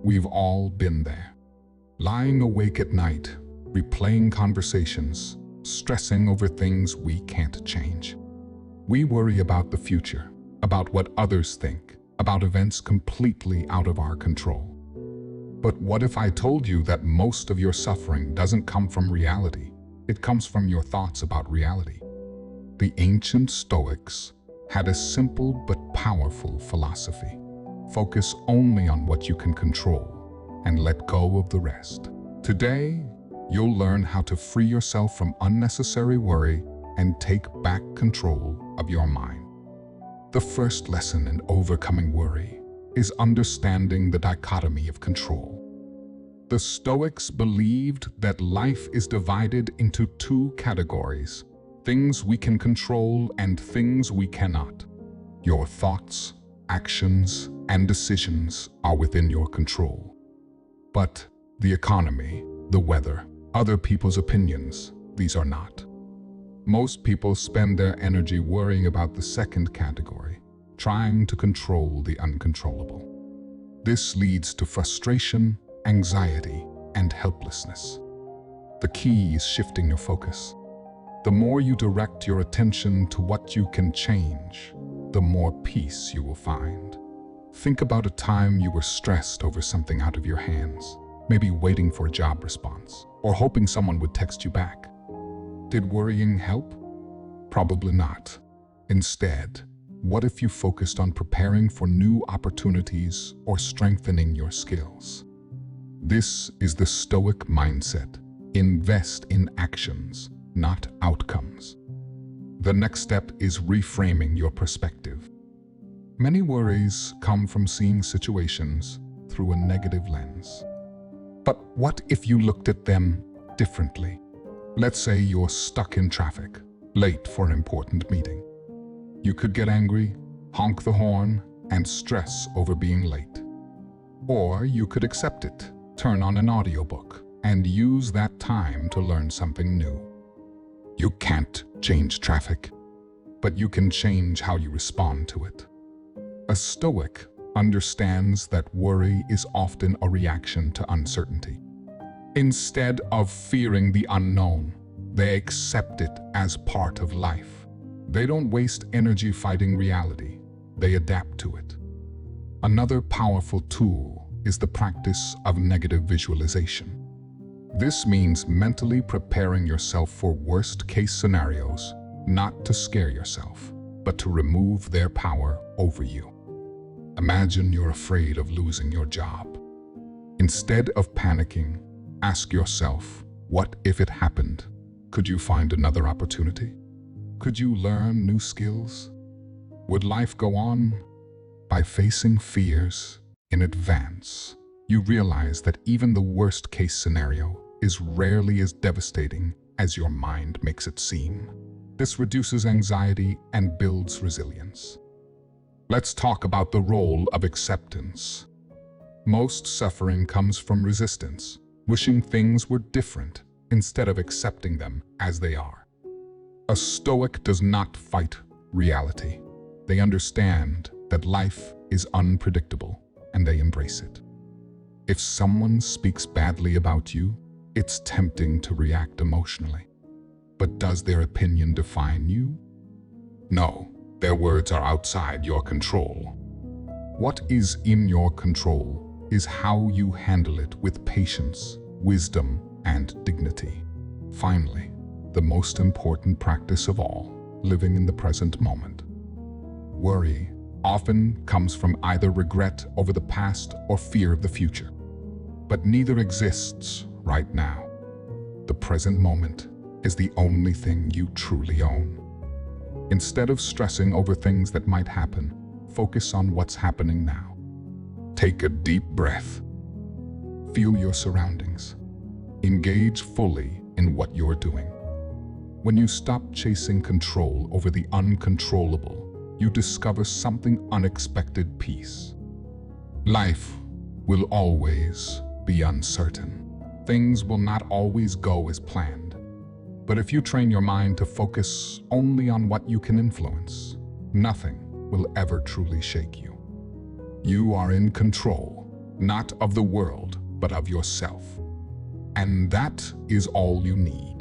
We've all been there. Lying awake at night, replaying conversations, stressing over things we can't change. We worry about the future, about what others think, about events completely out of our control. But what if I told you that most of your suffering doesn't come from reality? It comes from your thoughts about reality. The ancient Stoics had a simple but powerful philosophy. Focus only on what you can control and let go of the rest. Today, you'll learn how to free yourself from unnecessary worry and take back control of your mind. The first lesson in overcoming worry is understanding the dichotomy of control. The Stoics believed that life is divided into two categories: things we can control and things we cannot. Your thoughts, actions, and decisions are within your control. But the economy, the weather, other people's opinions, these are not. Most people spend their energy worrying about the second category, trying to control the uncontrollable. This leads to frustration, anxiety, and helplessness. The key is shifting your focus. The more you direct your attention to what you can change, the more peace you will find. Think about a time you were stressed over something out of your hands, maybe waiting for a job response, or hoping someone would text you back. Did worrying help? Probably not. Instead, what if you focused on preparing for new opportunities or strengthening your skills? This is the Stoic mindset. Invest in actions, not outcomes. The next step is reframing your perspective. Many worries come from seeing situations through a negative lens. But what if you looked at them differently? Let's say you're stuck in traffic, late for an important meeting. You could get angry, honk the horn, and stress over being late. Or you could accept it, turn on an audiobook, and use that time to learn something new. You can't change traffic, but you can change how you respond to it. A Stoic understands that worry is often a reaction to uncertainty. Instead of fearing the unknown, they accept it as part of life. They don't waste energy fighting reality, they adapt to it. Another powerful tool is the practice of negative visualization. This means mentally preparing yourself for worst-case scenarios, not to scare yourself, but to remove their power over you. Imagine you're afraid of losing your job. Instead of panicking, ask yourself, what if it happened? Could you find another opportunity? Could you learn new skills? Would life go on? By facing fears in advance, you realize that even the worst-case scenario is rarely as devastating as your mind makes it seem. This reduces anxiety and builds resilience. Let's talk about the role of acceptance. Most suffering comes from resistance, wishing things were different instead of accepting them as they are. A Stoic does not fight reality. They understand that life is unpredictable and they embrace it. If someone speaks badly about you, it's tempting to react emotionally. But does their opinion define you? No, their words are outside your control. What is in your control is how you handle it with patience, wisdom, and dignity. Finally, the most important practice of all, living in the present moment. Worry often comes from either regret over the past or fear of the future. But neither exists right now. The present moment is the only thing you truly own. Instead of stressing over things that might happen, focus on what's happening now. Take a deep breath. Feel your surroundings. Engage fully in what you're doing. When you stop chasing control over the uncontrollable, you discover something unexpected: peace. Life will always be uncertain. Things will not always go as planned. But if you train your mind to focus only on what you can influence, nothing will ever truly shake you. You are in control, not of the world, but of yourself. And that is all you need.